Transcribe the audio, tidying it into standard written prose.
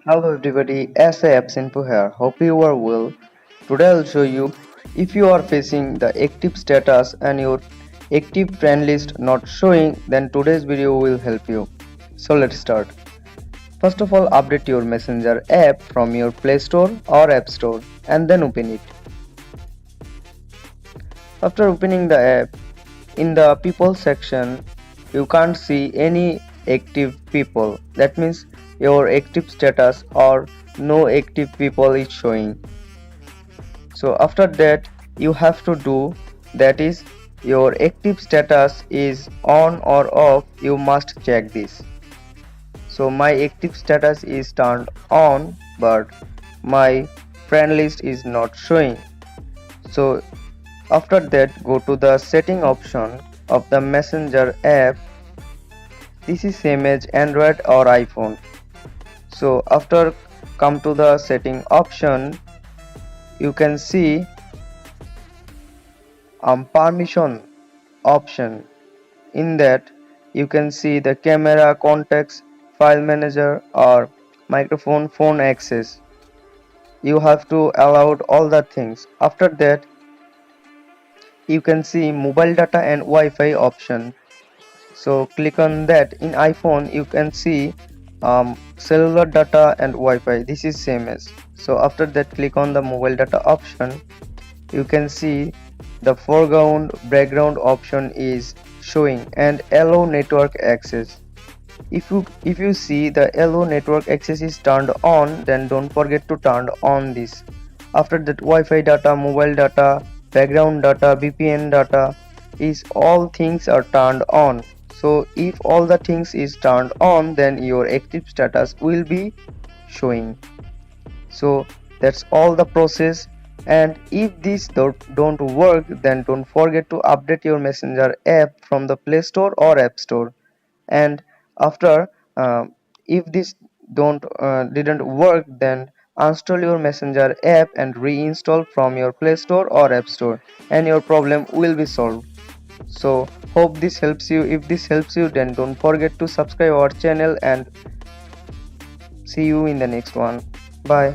Hello everybody, SA Apps Info here. Hope you are well. Today I'll show you if you are facing the active status and your active friend list not showing, then today's video will help you. So let's start. First of all, update your Messenger app from your Play Store or App Store and then open it. After opening the app, in the people section, you can't see any active people. That means your active status or no active people is showing. So after that, you have to do, that is, your active status is on or off. You must check this. So my active status is turned on, but my friend list is not showing. So after that, go to the setting option of the Messenger app. This is same as Android or iPhone. So after come to the setting option, you can see permission option. In that you can see the camera, contacts, file manager or microphone, phone access. You have to allow all the things. After that, you can see mobile data and Wi-Fi option. So click on that. In iPhone you can see cellular data and Wi-Fi. This is same as. So after that, click on the mobile data option. You can see the foreground background option is showing and allow network access. If you see the allow network access is turned on, then don't forget to turn on this. After that, Wi-Fi data, mobile data, background data, VPN data is all things are turned on. So if all the things is turned on, then your active status will be showing. So that's all the process. And if this don't work, then don't forget to update your Messenger app from the Play Store or App Store. And after if this don't didn't work, then uninstall your Messenger app and reinstall from your Play Store or App Store, and your problem will be solved. So hope this helps you. If this helps you, then don't forget to subscribe our channel, and see you in the next one. Bye.